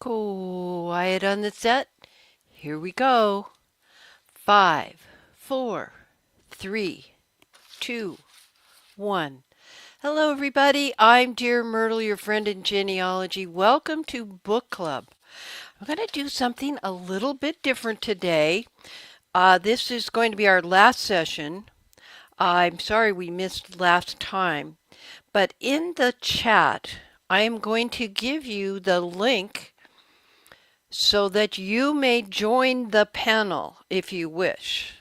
Quiet on the set. Here we go. 5, 4, 3, 2, 1. Hello, everybody. I'm DearMYRTLE, your friend in genealogy. Welcome to Book Club. I'm going to do something a little bit different today. This is going to be our last session. I'm sorry we missed last time, but in the chat, I am going to give you the link so that you may join the panel if you wish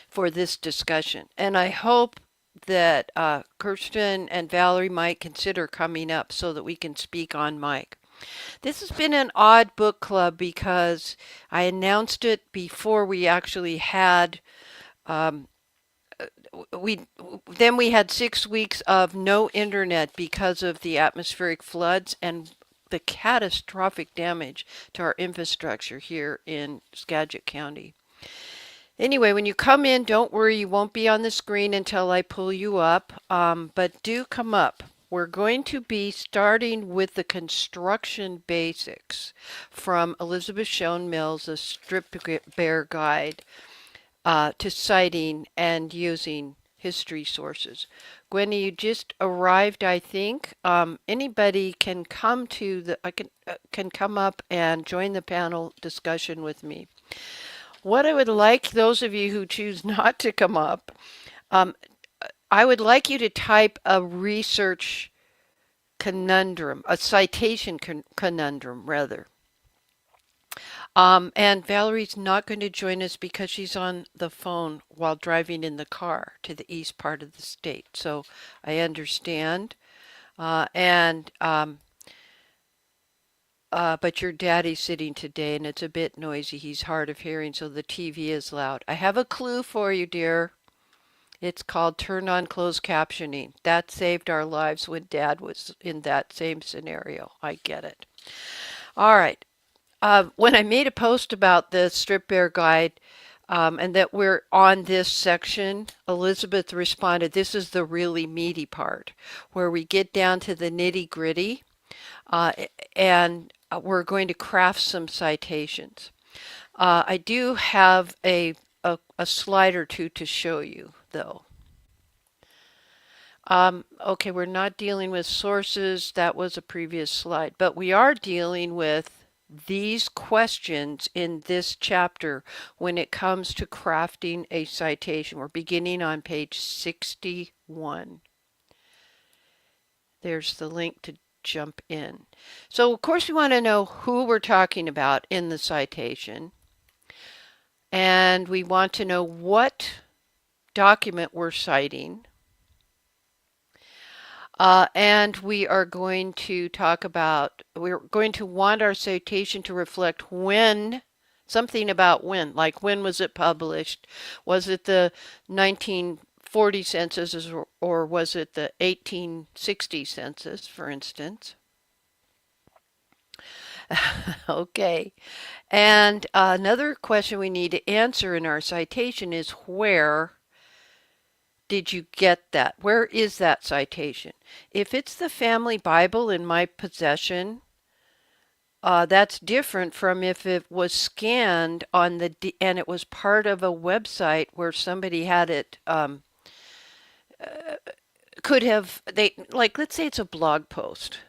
for this discussion. And I hope that Kirsten and Valerie might consider coming up so that we can speak on mic. This has been an odd book club because I announced it before we actually had we had 6 weeks of no internet because of the atmospheric floods and the catastrophic damage to our infrastructure here in Skagit County. Anyway, when you come in, don't worry, you won't be on the screen until I pull you up, but do come up. We're going to be starting with the construction basics from Elizabeth Shown Mills, a strip bear guide to citing and using history sources. Gwenny, you just arrived, I think. Anybody can come to the can come up and join the panel discussion with me. What I would like those of you who choose not to come up, I would like you to type a research conundrum, a citation conundrum rather. And Valerie's not going to join us because she's on the phone while driving in the car to the east part of the state. So I understand. But your daddy's sitting today and it's a bit noisy. He's hard of hearing, so the TV is loud. I have a clue for you, dear. It's called turn on closed captioning. That saved our lives when Dad was in that same scenario. I get it. All right. When I made a post about the strip bear guide and that we're on this section, Elizabeth responded, this is the really meaty part where we get down to the nitty gritty and we're going to craft some citations. I do have a slide or two to show you though. Okay, we're not dealing with sources. That was a previous slide, but we are dealing with these questions in this chapter when it comes to crafting a citation. We're beginning on page 61. There's the link to jump in. So of course we want to know who we're talking about in the citation, and we want to know what document we're citing. And we are going to talk about, we're going to want our citation to reflect when, something about when, like when was it published? Was it the 1940 census or was it the 1860 census, for instance? Okay. And another question we need to answer in our citation is where did you get that? Where is that citation? If it's the family Bible in my possession, that's different from if it was scanned on the and it was part of a website where somebody had it. Could have like let's say it's a blog post,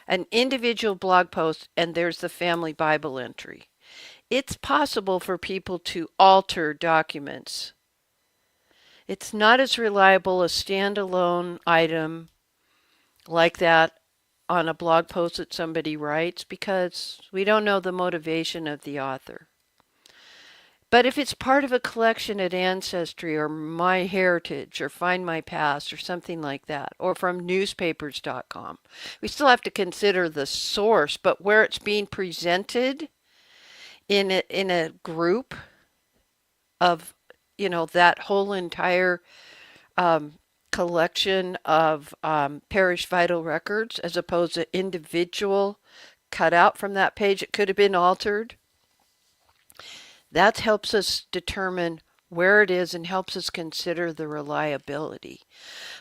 an individual blog post, and there's the family Bible entry. It's possible for people to alter documents. It's not as reliable a standalone item like that on a blog post that somebody writes because we don't know the motivation of the author. But if it's part of a collection at Ancestry or MyHeritage or Find My Past or something like that, or from newspapers.com, we still have to consider the source, but where it's being presented in a group of that whole entire collection of parish vital records as opposed to individual cut out from that page. It could have been altered. That helps us determine where it is and helps us consider the reliability.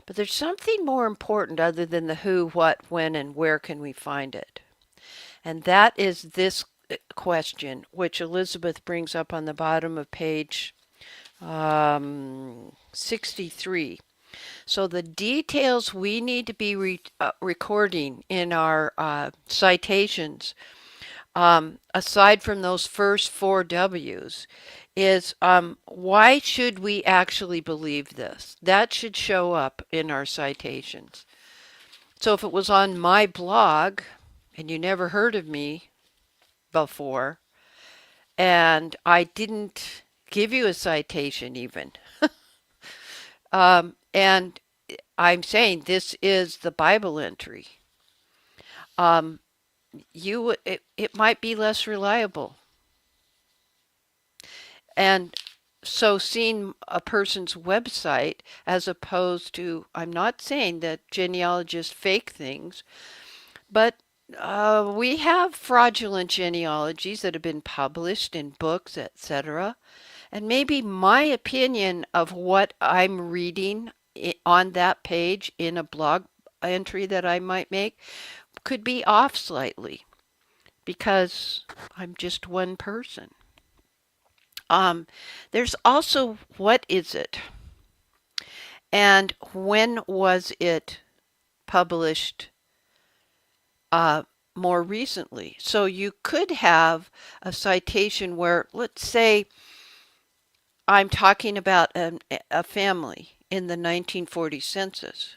But there's something more important other than the who, what, when, and where can we find it. And that is this question, which Elizabeth brings up on the bottom of page 63. So the details we need to be recording in our citations, aside from those first four W's, is why should we actually believe this? That should show up in our citations. So if it was on my blog and you never heard of me before, and I didn't give you a citation even, and I'm saying this is the Bible entry, it might be less reliable. And so seeing a person's website as opposed to, I'm not saying that genealogists fake things, but we have fraudulent genealogies that have been published in books, etc. And maybe my opinion of what I'm reading on that page in a blog entry that I might make could be off slightly because I'm just one person. There's also what is it? And when was it published more recently? So you could have a citation where, let's say, I'm talking about a family in the 1940 census.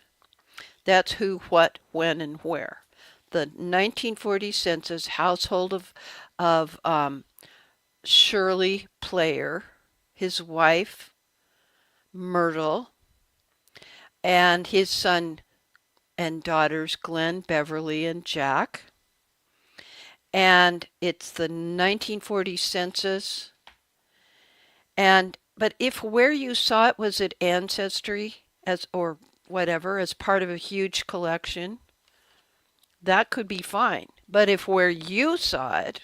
That's who, what, when, and where. The 1940 census household of Shirley Player, his wife Myrtle, and his son and daughters Glenn, Beverly, and Jack. And it's the 1940 census. But if where you saw it was at Ancestry or whatever as part of a huge collection, that could be fine. But if where you saw it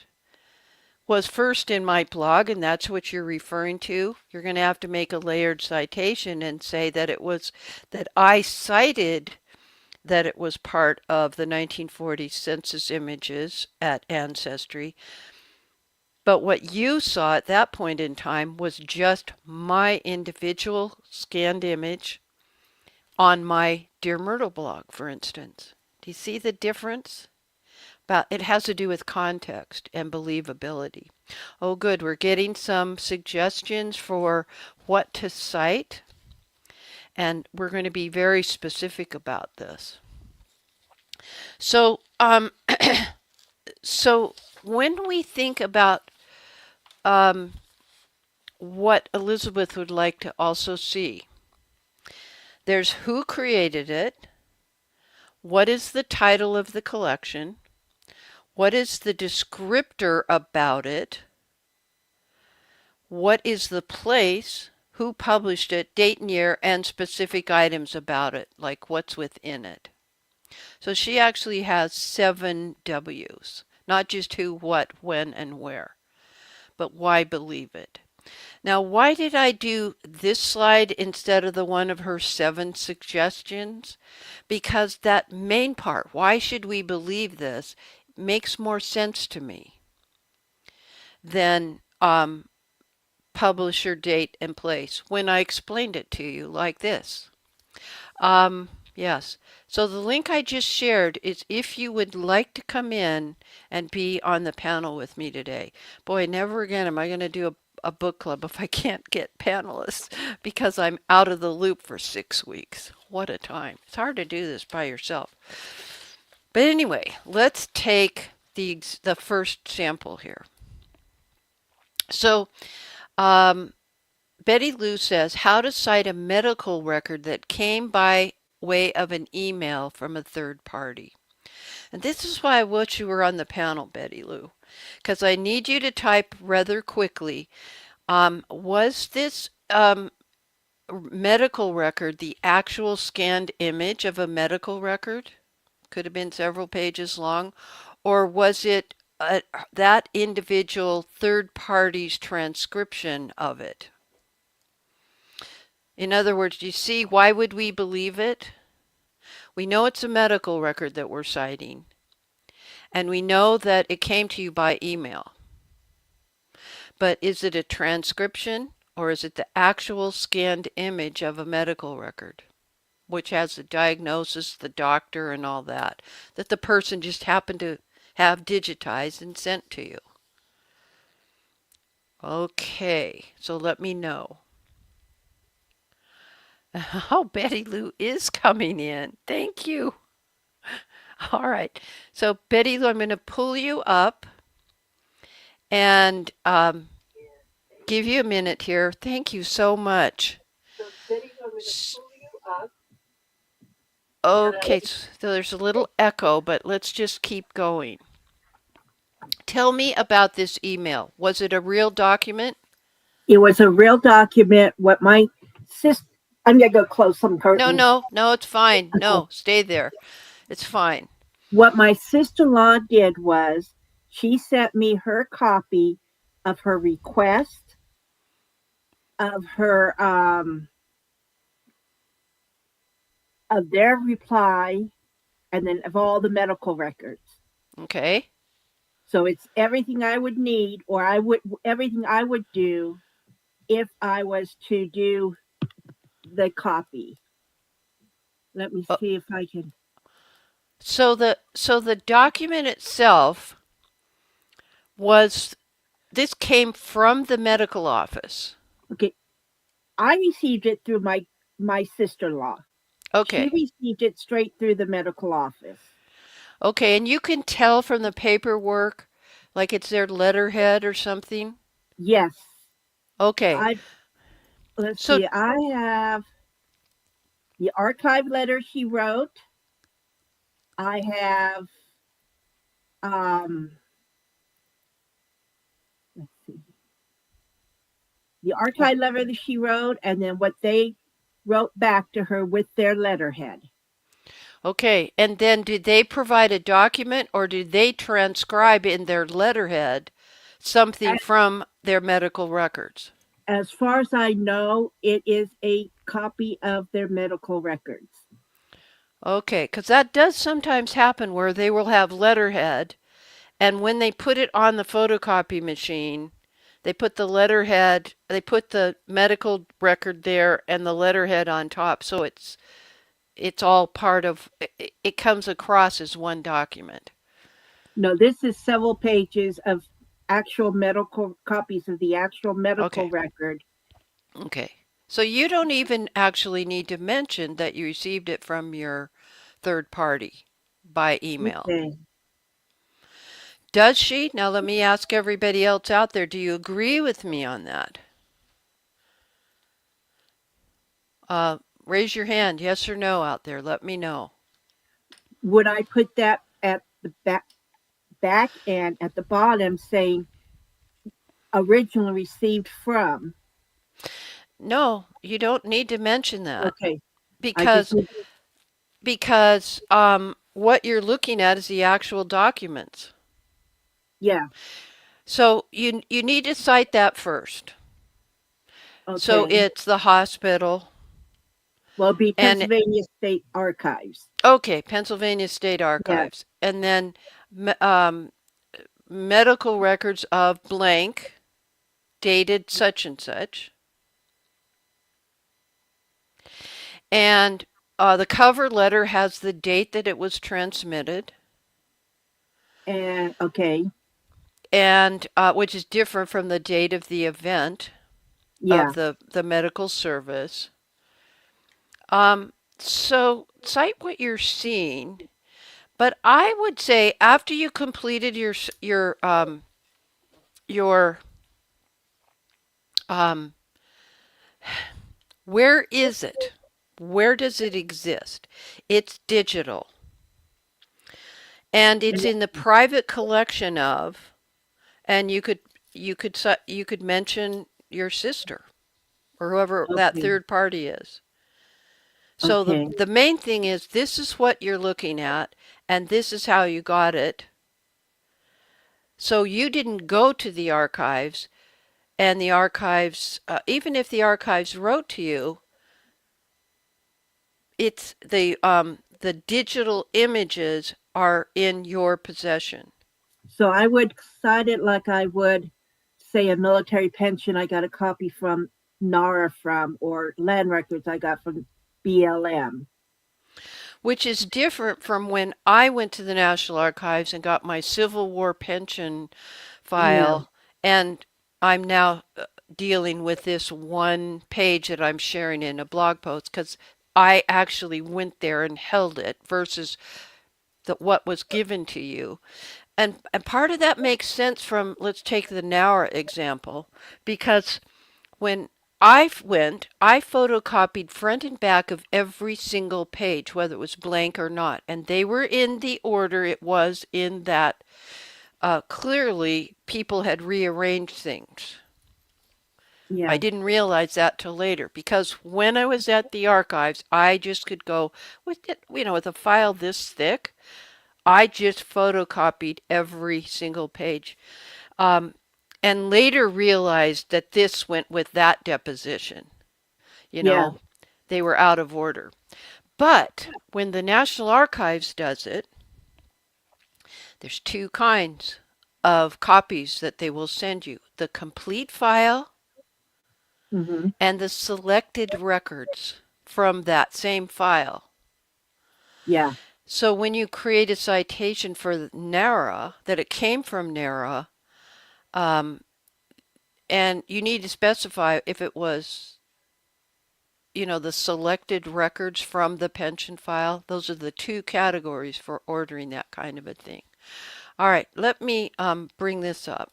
was first in my blog and that's what you're referring to, you're going to have to make a layered citation and say that it was that I cited that it was part of the 1940 census images at Ancestry. But what you saw at that point in time was just my individual scanned image on my Dear Myrtle blog, for instance. Do you see the difference? But it has to do with context and believability. Oh, good. We're getting some suggestions for what to cite, and we're going to be very specific about this. So, so when we think about what Elizabeth would like to also see, there's who created it, what is the title of the collection, what is the descriptor about it, what is the place, who published it, date and year, and specific items about it, like what's within it. So she actually has 7 W's, not just who, what, when, and where, but why believe it. Now, why did I do this slide instead of the one of her 7 suggestions? Because that main part, why should we believe this, makes more sense to me than publisher, date, and place when I explained it to you like this. Yes. So the link I just shared is if you would like to come in and be on the panel with me today. Boy, never again am I going to do a book club if I can't get panelists because I'm out of the loop for 6 weeks. What a time. It's hard to do this by yourself. But anyway, let's take the first sample here. So Betty Lou says, how to cite a medical record that came by way of an email from a third party. And this is why I wish you were on the panel, Betty Lou, because I need you to type rather quickly. Was this medical record the actual scanned image of a medical record? Could have been several pages long. Or was it that individual third party's transcription of it? In other words, do you see why would we believe it? We know it's a medical record that we're citing. And we know that it came to you by email. But is it a transcription or is it the actual scanned image of a medical record, which has the diagnosis, the doctor, and all that, that the person just happened to have digitized and sent to you? Okay, so let me know. Oh, Betty Lou is coming in. Thank you. All right. So, Betty Lou, I'm going to pull you up and give you a minute here. Thank you so much. Okay, so there's a little echo, but let's just keep going. Tell me about this email. Was it a real document? It was a real document. What my sister, I'm going to go close some curtains. No, it's fine. Okay. No, stay there. It's fine. What my sister-in-law did was she sent me her copy of her request, of her of their reply, and then of all the medical records. Okay. So it's everything I would need, or everything I would do if I was to do the copy. Let me see if I can. So the document itself was, this came from the medical office. Okay, I received it through my sister-in-law. She Okay. received it straight through the medical office. Okay, and you can tell from the paperwork, like it's their letterhead or something? Yes. Okay. Let's So, see. I have the archive letter she wrote. I have let's see. The archive letter that she wrote, and then what they wrote back to her with their letterhead. okay, and then did they provide a document or did they transcribe in their letterhead something from their medical records? As far as I know, it is a copy of their medical records. Okay, because that does sometimes happen where they will have letterhead, and when they put it on the photocopy machine, they put the letterhead, they put the medical record there and the letterhead on top, so it's all part of it comes across as one document. No, this is several pages of actual medical copies of the actual medical Okay. record. Okay. So you don't even actually need to mention that you received it from your third party by email. Okay. Does she? Now let me ask everybody else out there, do you agree with me on that? Raise your hand, yes or no out there. Let me know. Would I put that at the back and at the bottom saying originally received from? No, you don't need to mention that Okay. I just because need what you're looking at is the actual documents. yeah. So you need to cite that first. So Okay. it's the hospital Well, it'd be and Pennsylvania State Archives. okay, Pennsylvania State Yeah. Archives, and then medical records of blank, dated such and such, and the cover letter has the date that it was transmitted, And okay. and which is different from the date of the event Yeah. of the medical service. So cite what you're seeing, but I would say after you completed your um, where is it? Where does it exist? It's digital. And it's in the private collection of, and you could mention your sister or whoever that Okay. third party is. So Okay. the main thing is this is what you're looking at and this is how you got it. So you didn't go to the archives, and the archives, even if the archives wrote to you, it's the digital images are in your possession. So I would cite it like I would say a military pension I got a copy from NARA from, or land records I got from BLM. Which is different from when I went to the National Archives and got my Civil War pension Yeah, file, and I'm now dealing with this one page that I'm sharing in a blog post because I actually went there and held it versus what was given to you. And part of that makes sense from, let's take the Nara example, because when I photocopied front and back of every single page, whether it was blank or not, and they were in the order it was in that. Clearly, people had rearranged things. I yeah, didn't realize that till later because when I was at the archives, I just could go with it, with a file this thick. I just photocopied every single page. Um, and later realized that this went with that deposition. You yeah. know, they were out of order. But when the National Archives does it, there's two kinds of copies that they will send you: the complete file Hmm. and the selected records from that same file. Yeah, So when you create a citation for NARA, that it came from NARA, um, and you need to specify if it was, the selected records from the pension file. Those are the two categories for ordering that kind of a thing. All right, let me bring this up.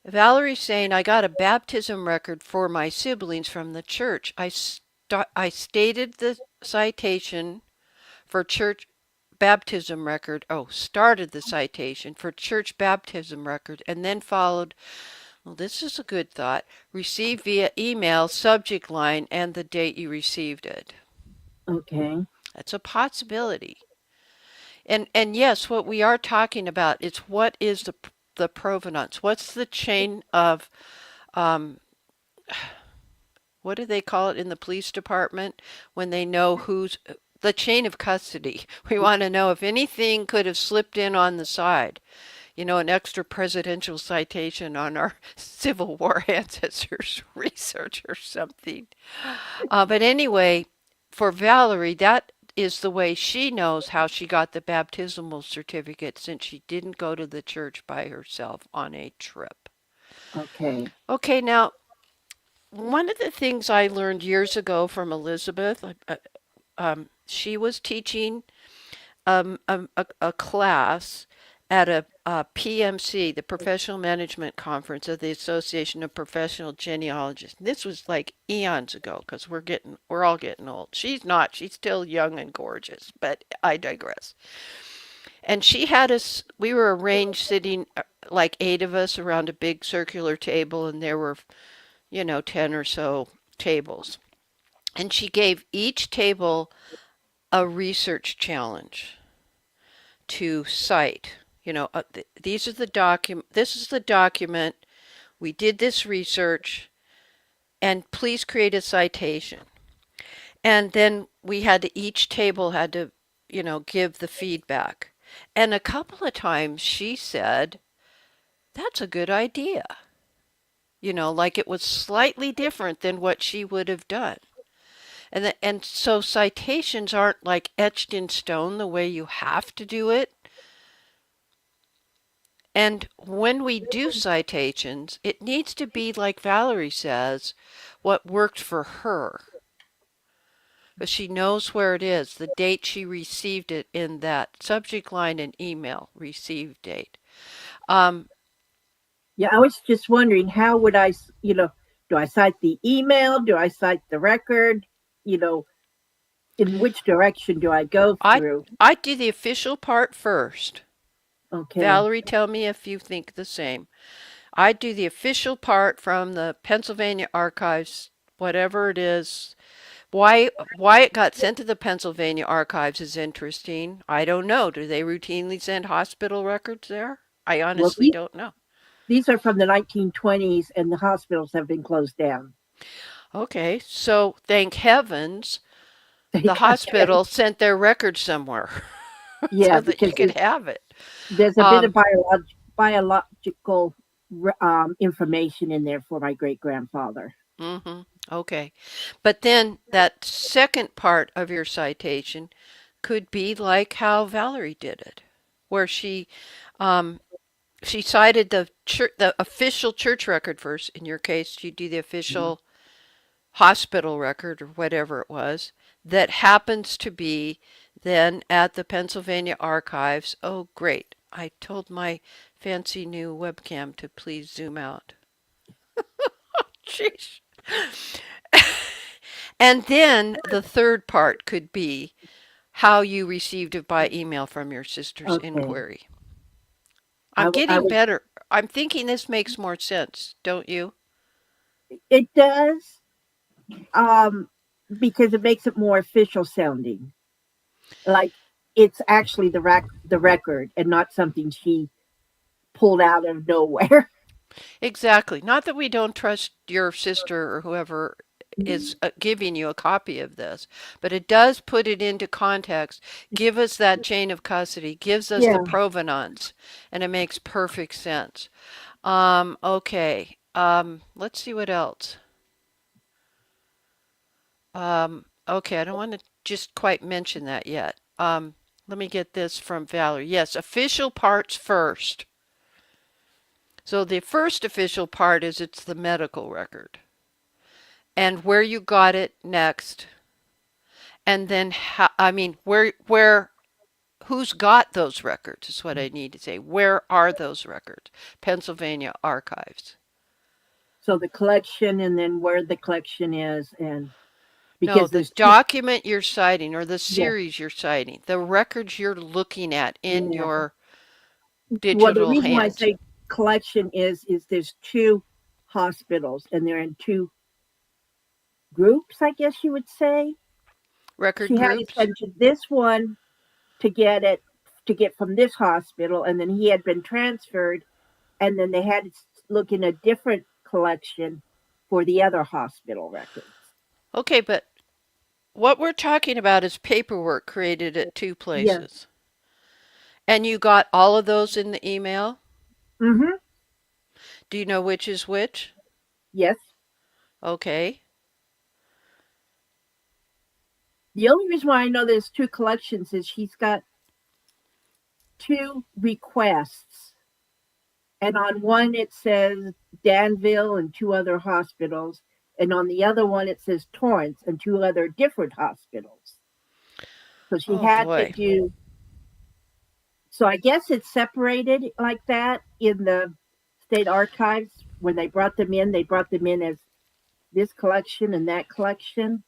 Valerie's saying, I got a baptism record for my siblings from the church. I stated the citation for church baptism record. Oh, started the citation for church baptism record and then followed, well, this is a good thought, received via email, subject line, and the date you received it. okay. That's a possibility. And yes, what we are talking about is what is the provenance? What's the chain of um, what do they call it in the police department when they know who's the chain of custody? We want to know if anything could have slipped in on the side. An extra presidential citation on our Civil War ancestors research or something. But anyway, for Valerie, that is the way she knows how she got the baptismal certificate since she didn't go to the church by herself on a trip. Okay. Okay, now one of the things I learned years ago from Elizabeth, she was teaching a class at a PMC, the Professional Management Conference of the Association of Professional Genealogists. This was like eons ago because we're all getting old. She's not; she's still young and gorgeous. But I digress. And she had us. We were arranged sitting like eight of us around a big circular table, and there were 10 or so tables. And she gave each table a research challenge to cite. These are the document. This is the document. We did this research, and please create a citation. And then each table had to, give the feedback. And a couple of times she said, "That's a good idea." Like it was slightly different than what she would have done. And so citations aren't like etched in stone the way you have to do it. And when we do citations, it needs to be like Valerie says, what worked for her. Because she knows where it is, the date she received it in that subject line and email, received date. Um, Yeah, I was just wondering how would do I cite the email? Do I cite the record? You know, in which direction do I go I through? I do the official part first. Okay. Valerie, tell me if you think the same. I do the official part from the Pennsylvania archives, whatever it is. Why it got sent to the Pennsylvania archives is interesting. I don't know. Do they routinely send hospital records there? I Well, honestly don't know. these are from the 1920s, and the hospitals have been closed down. Okay, so thank heavens the Okay. hospital sent their record somewhere Yeah, so that you because could have it. there's a bit of Um, biological information in there for my great grandfather. hmm Okay. But then that second part of your citation could be like how Valerie did it, where um, she cited the official church record first. In your case, you do the Mhm. official hospital record or whatever it was that happens to be then at the Pennsylvania archives. Oh, great. I told my fancy new webcam to please zoom out. Jeez. And then the third part could be how you received it by email from your sister's Okay. inquiry. I'm I getting was. better. I'm thinking this makes more sense, don't you? It does, um, because it makes it more official sounding, like it's actually the record and not something she pulled out of nowhere. Exactly. Not that we don't trust your sister or whoever is giving you a copy of this, but it does put it into context, give us that chain of custody, gives us the Yeah. provenance, and it makes perfect sense. Okay. Let's see what else. Okay, I don't want to just quite mention that yet. Let me get this from Valerie. Yes, official parts first. So the first official part is it's the medical record and where you got it next, and then how, I mean, where, who's got those records is what I need to say. Where are those records? Pennsylvania archives. So the collection and then where the collection is, and No, because the there's two. document you're citing or the Yeah. series you're citing, the records you're looking at in Yeah. your Well, the digital reason why I hands. say collection is there's two hospitals and they're in two groups, I guess you would say. Record She had to groups. send to this one to get it to get from this hospital, and then he had been transferred, and then they had to look in a different collection for the other hospital records. Okay, but what we're talking about is paperwork created at two Yeah. places. And you got all of those in the email? Mm-hmm. Do you know which is which? Yes. Okay. The only reason why I know there's two collections is she's got two requests, and on one it says Danville and two other hospitals, and on the other one it says Torrance and two other different hospitals. So she Oh had to boy. do. So I guess it's separated like that in the state archives. When they brought them in as this collection and that collection.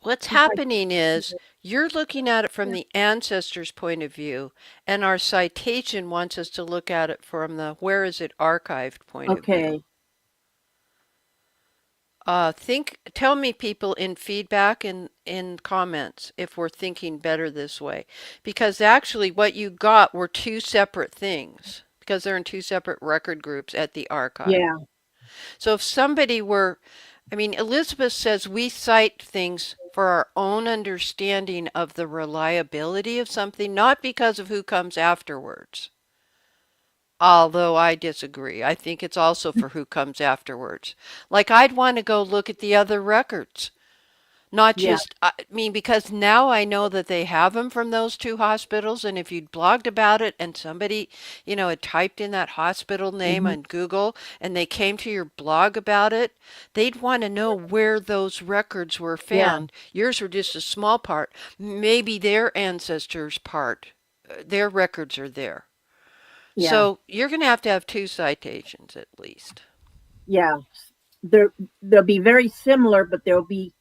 What's It's like, happening is you're looking at it from the ancestor's point of view, and our citation wants us to look at it from the where is it archived point of view. okay, Tell me people in feedback and in comments if we're thinking better this way. Because actually what you got were two separate things because they're in two separate record groups at the archive. yeah, So if somebody were, I mean, Elizabeth says we cite things for our own understanding of the reliability of something, not because of who comes afterwards. Although I disagree. I think it's also for who comes afterwards. Like, I'd want to go look at the other records. Not yeah, just, I mean, because now I know that they have them from those two hospitals. And if you'd blogged about it and somebody, had typed in that hospital name hmm, on Google and they came to your blog about it, they'd want to know where those records were yeah, found. Yours were just a small part. Maybe their ancestors' part, their records are there. yeah, So you're going to have two citations at least. yeah. They're, they'll be very similar, but there'll be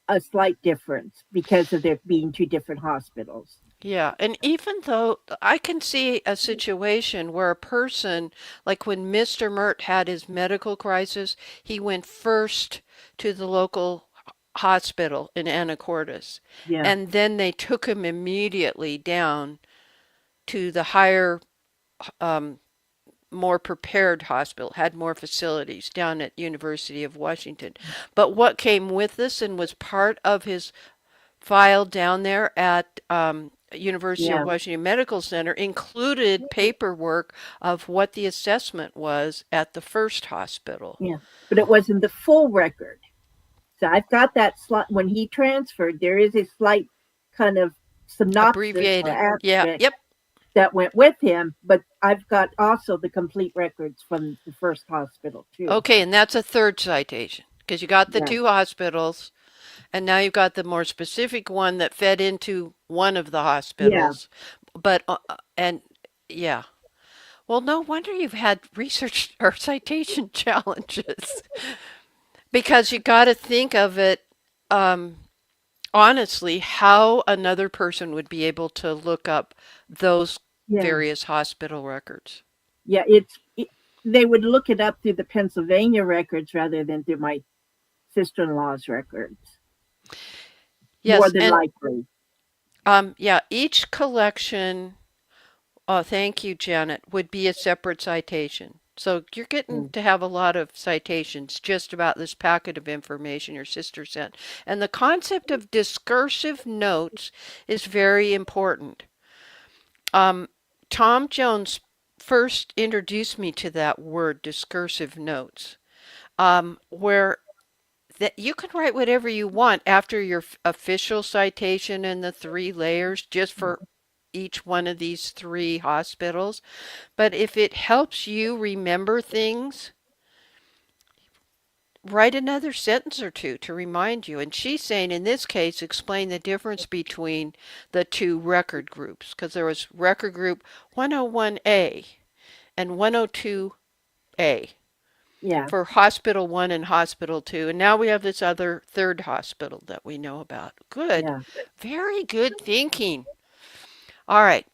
a slight difference because of there being two different hospitals. Yeah, and even though I can see a situation where a person, like when Mr. Myrt had his medical crisis, he went first to the local hospital in Anacortes, Yeah, and then they took him immediately down to the higher, um, more prepared hospital, had more facilities down at University of Washington. But what came with this and was part of his file down there at University of Yeah, Washington Medical Center included paperwork of what the assessment was at the first hospital. yeah. But it wasn't the full record. So I've got that slot. When he transferred, there is a slight kind of synopsis or Abbreviated. Yeah, abstract yep. that went with him, but I've got also the complete records from the first hospital too. Okay, and that's a third citation because you got the Yeah, two hospitals, and now you've got the more specific one that fed into one of the yeah, hospitals. But, and yeah. Well, no wonder you've had research or citation challenges because you got to think of it um, honestly, how another person would be able to look up those yeah, various hospital records. yeah. They would look it up through the Pennsylvania records rather than through my sister-in-law's records, more Yes, than and likely. yeah, each collection, oh, thank you, Janet, would be a separate citation. So you're getting Mm. to have a lot of citations just about this packet of information your sister sent. And the concept of discursive notes is very important. Um, Tom Jones first introduced me to that word, discursive notes, where that you can write whatever you want after your official citation and the three layers just for each one of these three hospitals. But if it helps you remember things, write another sentence or two to remind you. And she's saying in this case, explain the difference between the two record groups, because there was record group 101A and 102A Yeah, for Hospital 1 and Hospital 2. And now we have this other third hospital that we know about. Good. yeah. Very good thinking. All right.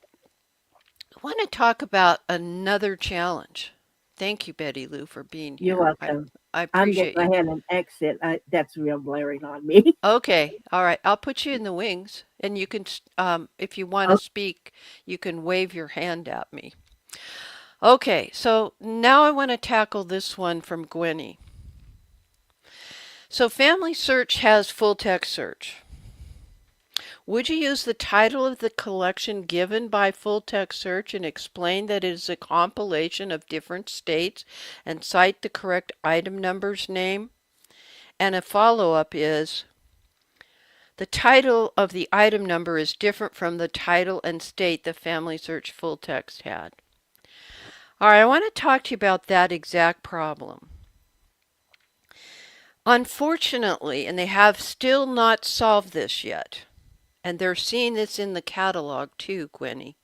I want to talk about another challenge. Thank you, Betty Lou, for being You're here. welcome. I I'm going to appreciate go you. ahead and exit. That's real blaring on me. Okay. All right. I'll put you in the wings, and you can, if you want to Oh, speak, you can wave your hand at me. Okay. So now I want to tackle this one from Gwenny. So Family Search has full text search. Would you use the title of the collection given by full text search and explain that it is a compilation of different states and cite the correct item number's name? And a follow-up is, the title of the item number is different from the title and state the Family Search full text had. All right, I want to talk to you about that exact problem. Unfortunately, and they have still not solved this yet, and they're seeing this in the catalog too, Gwenny,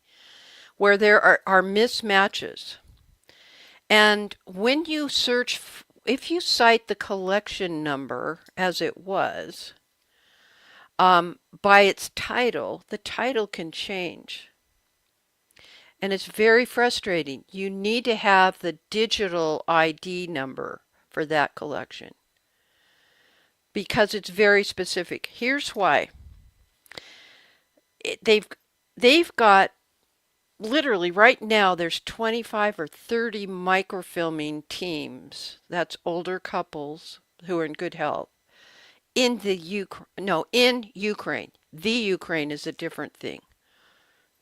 where there are mismatches. And when you search, if you cite the collection number as it was, by its title, the title can change. And it's very frustrating. You need to have the digital ID number for that collection because it's very specific. Here's why. They've got literally right now there's 25 or 30 microfilming teams. That's older couples who are in good health in the in Ukraine. The Ukraine is a different thing.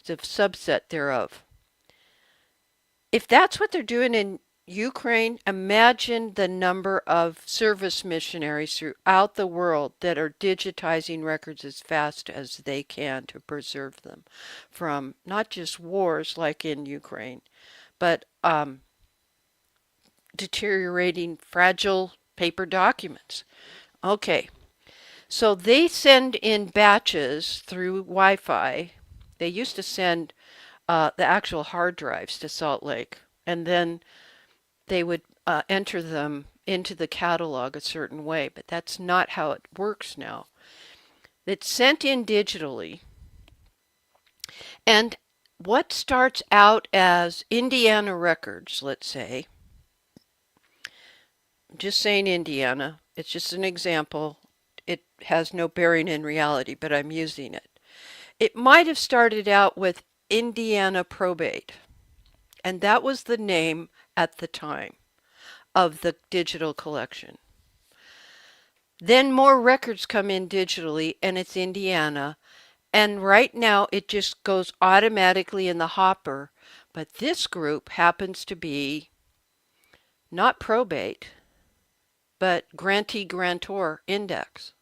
It's a subset thereof. If that's what they're doing in Ukraine, imagine the number of service missionaries throughout the world that are digitizing records as fast as they can to preserve them from not just wars like in Ukraine, but deteriorating fragile paper documents. Okay, so they send in batches through Wi-Fi. They used to send the actual hard drives to Salt Lake, and then they would enter them into the catalog a certain way, but that's not how it works now. It's sent in digitally, and what starts out as Indiana records, let's say, I'm just saying Indiana, it's just an example. It has no bearing in reality, but I'm using it. It might have started out with Indiana probate, and that was the name at the time of the digital collection. Then more records come in digitally, and it's Indiana. And right now it just goes automatically in the hopper. But this group happens to be not probate, but grantee grantor index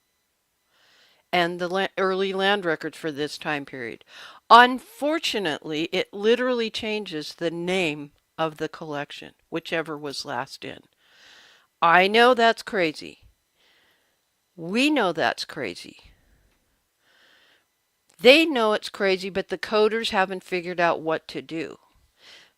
and the early land records for this time period. Unfortunately, it literally changes the name of the collection, whichever was last in. I know that's crazy. We know that's crazy. They know it's crazy, but the coders haven't figured out what to do.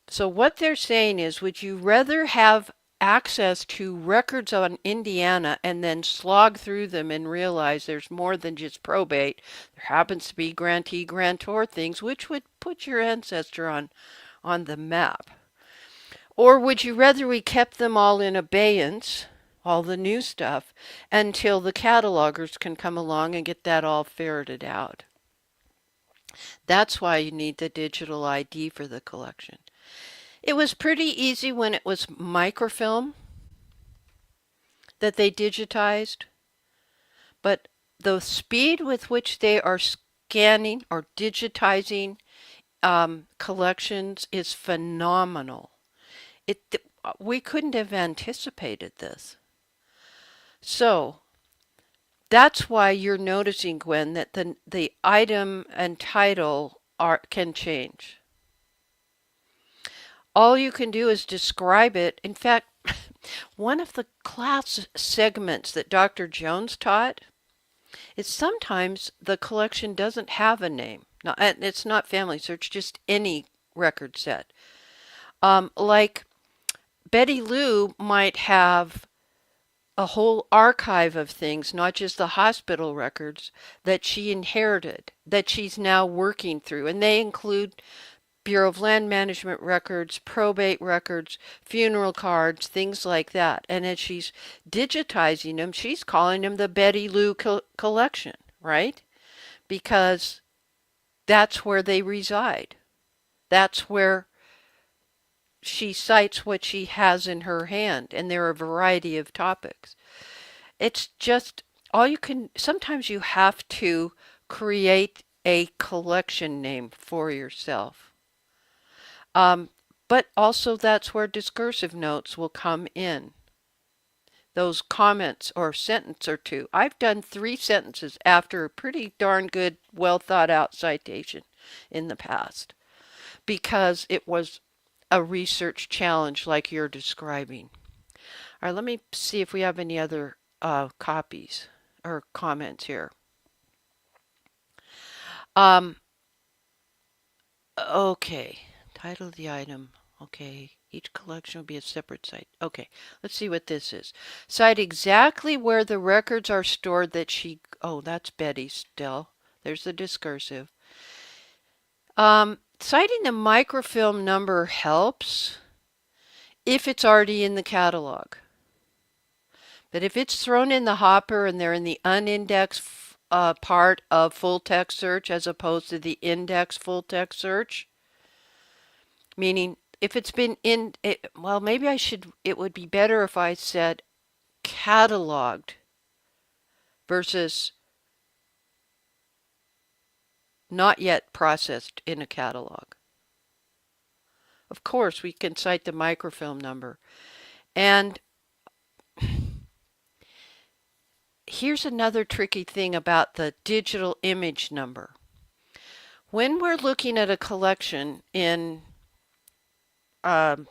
So what they're saying is, would you rather have access to records on Indiana and then slog through them and realize there's more than just probate? There happens to be grantee grantor things, which would put your ancestor on the map. Or would you rather we kept them all in abeyance, all the new stuff, until the catalogers can come along and get that all ferreted out? That's why you need the digital ID for the collection. It was pretty easy when it was microfilm that they digitized, but the speed with which they are scanning or digitizing collections is phenomenal. We couldn't have anticipated this. So that's why you're noticing, Gwen, that the item and title can change. All you can do is describe it. In fact, one of the class segments that Dr. Jones taught is sometimes the collection doesn't have a name. Now, it's not family search, just any record set. Like Betty Lou might have a whole archive of things, not just the hospital records that she inherited, that she's now working through. And they include Bureau of Land Management records, probate records, funeral cards, things like that. And as she's digitizing them, she's calling them the Betty Lou collection, right? Because that's where they reside. That's where she cites what she has in her hand, and there are a variety of topics. It's just all you can, sometimes you have to create a collection name for yourself. But also that's where discursive notes will come in. Those comments or sentence or two. I've done 3 sentences after a pretty darn good, well thought out citation in the past because it was a research challenge like you're describing. All right, let me see if we have any other copies or comments here. Okay, title of the item. Okay, each collection will be a separate site. Okay, let's see what this is. Cite exactly where the records are stored that she... Oh, that's Betty still. There's the discursive. Citing the microfilm number helps if it's already in the catalog. But if it's thrown in the hopper and they're in the unindexed part of full text search as opposed to the indexed full text search, meaning if it's been in, well, maybe it would be better if I said cataloged versus not yet processed in a catalog. Of course, we can cite the microfilm number. And here's another tricky thing about the digital image number. When we're looking at a collection in, let's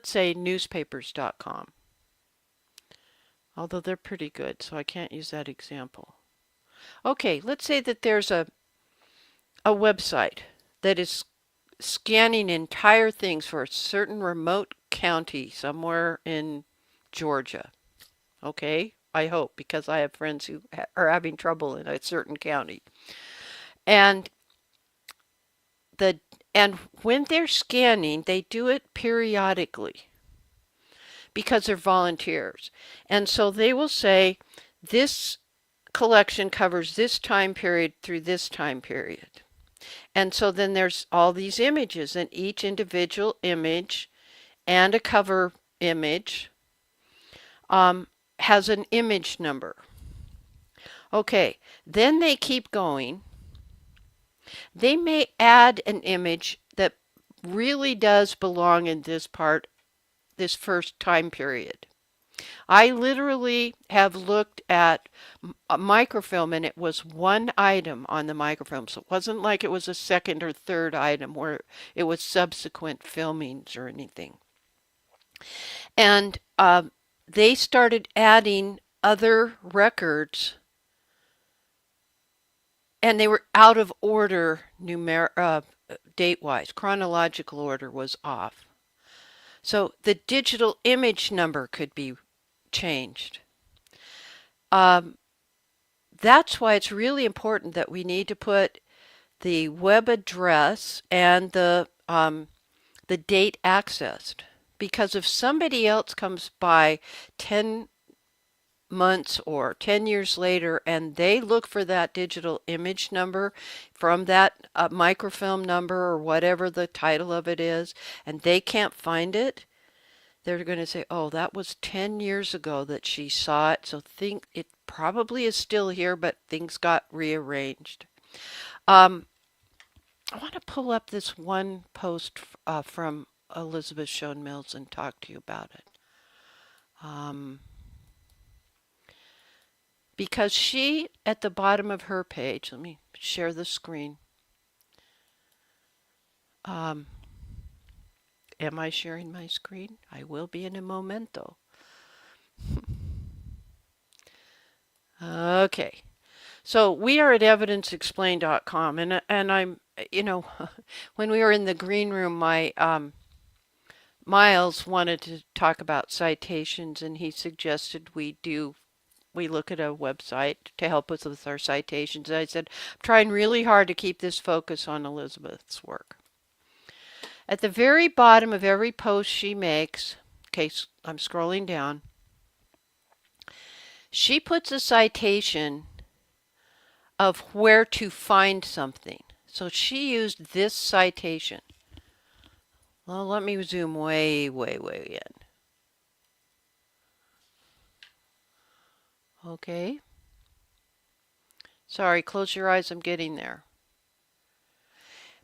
say newspapers.com, although they're pretty good, so I can't use that example. Okay, let's say that there's a website that is scanning entire things for a certain remote county somewhere in Georgia. Okay, I hope, because I have friends who are having trouble in a certain county. And when they're scanning, they do it periodically because they're volunteers. And so they will say, this collection covers this time period through this time period. And so then there's all these images, and each individual image and a cover image has an image number. Okay, then they keep going. They may add an image that really does belong in this part, this first time period. I literally have looked at a microfilm and it was one item on the microfilm. So it wasn't like it was a second or third item where it was subsequent filmings or anything. And they started adding other records and they were out of order date-wise. Chronological order was off. So the digital image number could be changed. That's why it's really important that we need to put the web address and the date accessed. Because if somebody else comes by 10 months or 10 years later and they look for that digital image number from that microfilm number or whatever the title of it is, and they can't find it, they're going to say, oh, that was 10 years ago that she saw it, so think it probably is still here, but things got rearranged. I want to pull up this one post from Elizabeth Schoen Mills and talk to you about it. Because she, at the bottom of her page, let me share the screen. Am I sharing my screen? I will be in a momento. Okay. So we are at evidenceexplained.com, and I'm, when we were in the green room, my Miles wanted to talk about citations, and he suggested we look at a website to help us with our citations. And I said, I'm trying really hard to keep this focus on Elizabeth's work. At the very bottom of every post she makes, okay, I'm scrolling down, she puts a citation of where to find something. So she used this citation. Well, let me zoom way, way, way in. Okay. Sorry, close your eyes, I'm getting there.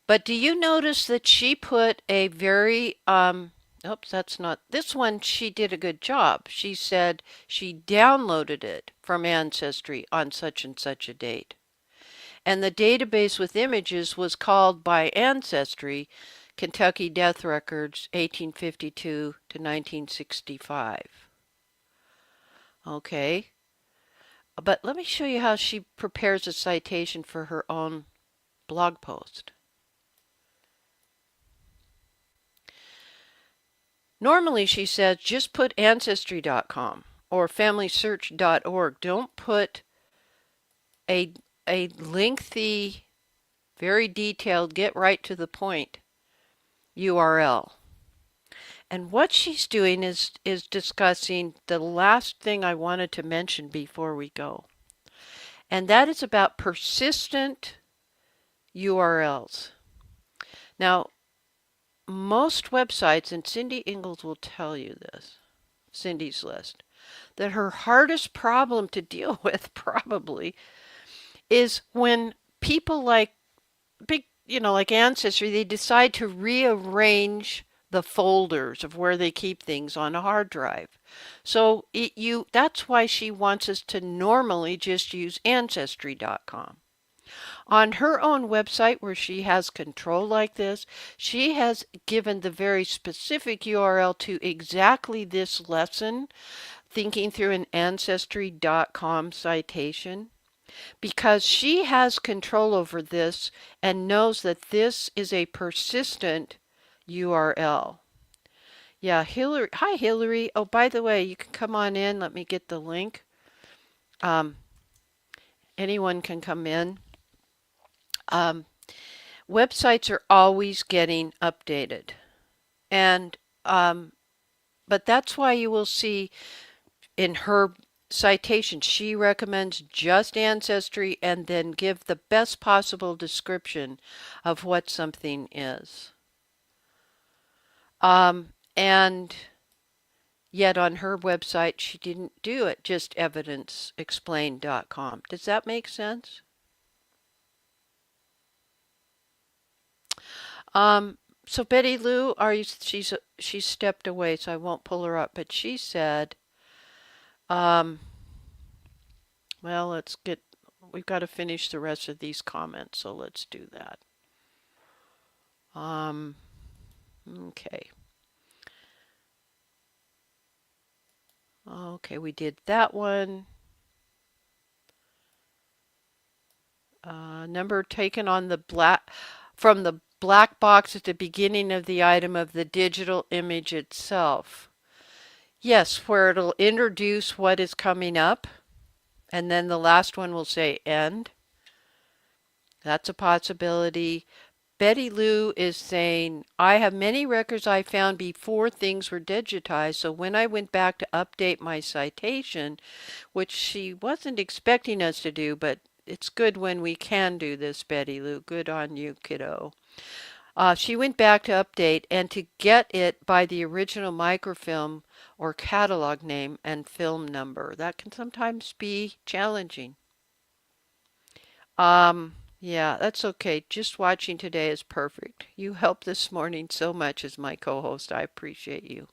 But do you notice that she put a very, oops, that's not, this one she did a good job. She said she downloaded it from Ancestry on such and such a date. And the database with images was called by Ancestry Kentucky Death Records 1852 to 1965. Okay. But let me show you how she prepares a citation for her own blog post. Normally, she says, just put Ancestry.com or FamilySearch.org. Don't put a lengthy, very detailed, get right to the point URL. And what she's doing is discussing the last thing I wanted to mention before we go. And that is about persistent URLs. Now, most websites, and Cindy Ingalls will tell you this, Cindy's List, that her hardest problem to deal with probably is when people like like Ancestry, they decide to rearrange the folders of where they keep things on a hard drive. So that's why she wants us to normally just use Ancestry.com. On her own website where she has control like this, she has given the very specific URL to exactly this lesson, thinking through an Ancestry.com citation, because she has control over this and knows that this is a persistent URL. Yeah, Hillary. Hi, Hillary. Oh, by the way, you can come on in. Let me get the link. Anyone can come in. Websites are always getting updated. And, but that's why you will see in her citation, she recommends just Ancestry and then give the best possible description of what something is. And Yet on her website, she didn't do it, just evidenceexplained.com. Does that make sense? Um, so Betty Lou, she's stepped away, so I won't pull her up, but she said, um, well, we've got to finish the rest of these comments, so let's do that. Um, okay. Okay, we did that one. Number taken on from the black box at the beginning of the item of the digital image itself. Yes, where it'll introduce what is coming up, and then the last one will say end. That's a possibility. Betty Lou is saying, I have many records I found before things were digitized, so when I went back to update my citation, which she wasn't expecting us to do, but it's good when we can do this, Betty Lou. Good on you, kiddo. She went back to update and to get it by the original microfilm or catalog name and film number. That can sometimes be challenging. Yeah, that's okay. Just watching today is perfect. You helped this morning so much as my co-host. I appreciate you.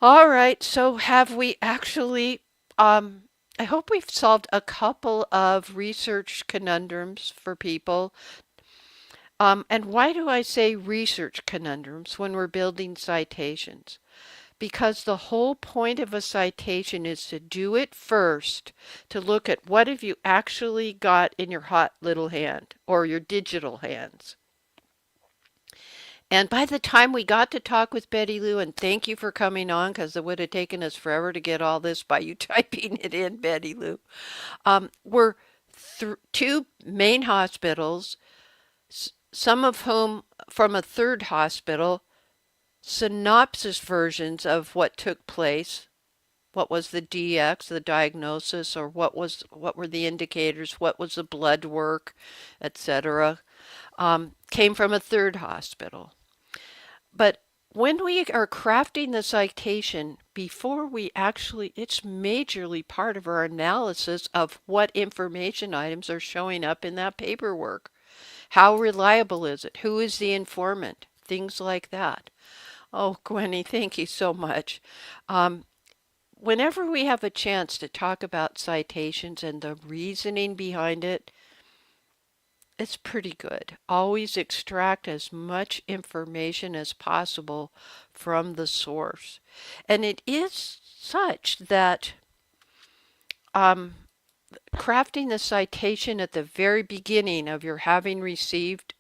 All right, so have we actually, I hope we've solved a couple of research conundrums for people. And why do I say research conundrums when we're building citations? Because the whole point of a citation is to do it first, to look at what have you actually got in your hot little hand or your digital hands. And by the time we got to talk with Betty Lou, and thank you for coming on because it would have taken us forever to get all this by you typing it in, Betty Lou. We're two main hospitals, some of whom from a third hospital, synopsis versions of what took place. What was the DX, the diagnosis, or what were the indicators, what was the blood work, etc. Came from a third hospital. But when we are crafting the citation, before we actually, it's majorly part of our analysis of what information items are showing up in that paperwork. How reliable is it? Who is the informant? Things like that. Oh, Gwenny, thank you so much. Whenever we have a chance to talk about citations and the reasoning behind it, it's pretty good. Always extract as much information as possible from the source. And it is such that crafting the citation at the very beginning of your having received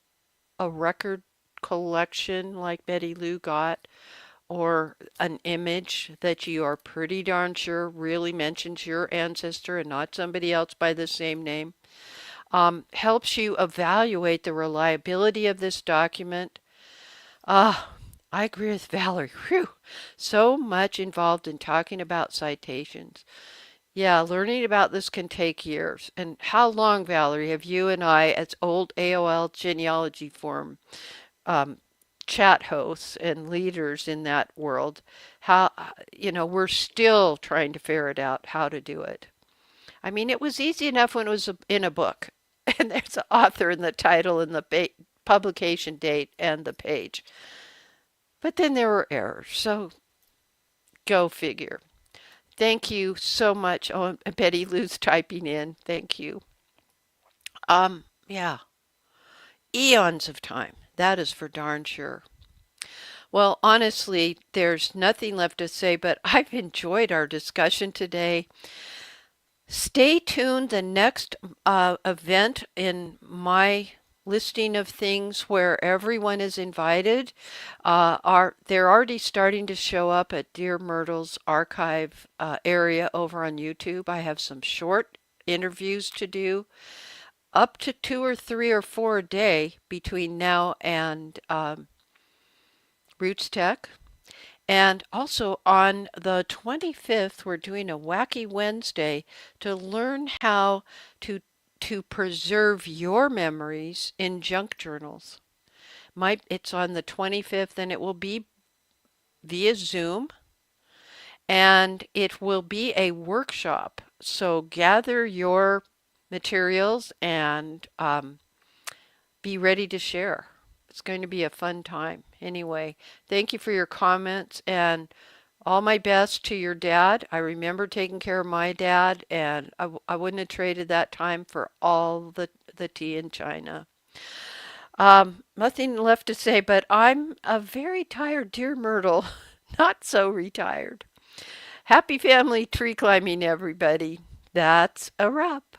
a record collection like Betty Lou got, or an image that you are pretty darn sure really mentions your ancestor and not somebody else by the same name, helps you evaluate the reliability of this document. I agree with Valerie. Whew, so much involved in talking about citations. Yeah, learning about this can take years. And how long, Valerie, have you and I, as old AOL genealogy forum um, chat hosts and leaders in that world, we're still trying to ferret out how to do it. I mean, it was easy enough when it was in a book, and there's an author and the title and the publication date and the page. But then there were errors, so go figure. Thank you so much. Oh, Betty Lou's typing in. Thank you. Yeah, eons of time. That is for darn sure. Well, honestly, there's nothing left to say, but I've enjoyed our discussion today. Stay tuned. The next event in my listing of things where everyone is invited they're already starting to show up at DearMYRTLE's archive area over on YouTube. I have some short interviews to do, up to 2 or 3 or 4 a day between now and Roots Tech. And also on the 25th, we're doing a Wacky Wednesday to learn how to preserve your memories in junk journals. It's on the 25th and it will be via Zoom. and it will be a workshop. So gather your materials and be ready to share. It's going to be a fun time. Anyway, thank you for your comments and all my best to your dad. I remember taking care of my dad, and I wouldn't have traded that time for all the tea in China. Nothing left to say, but I'm a very tired dear Myrtle. Not so retired. Happy family tree climbing, everybody. That's a wrap.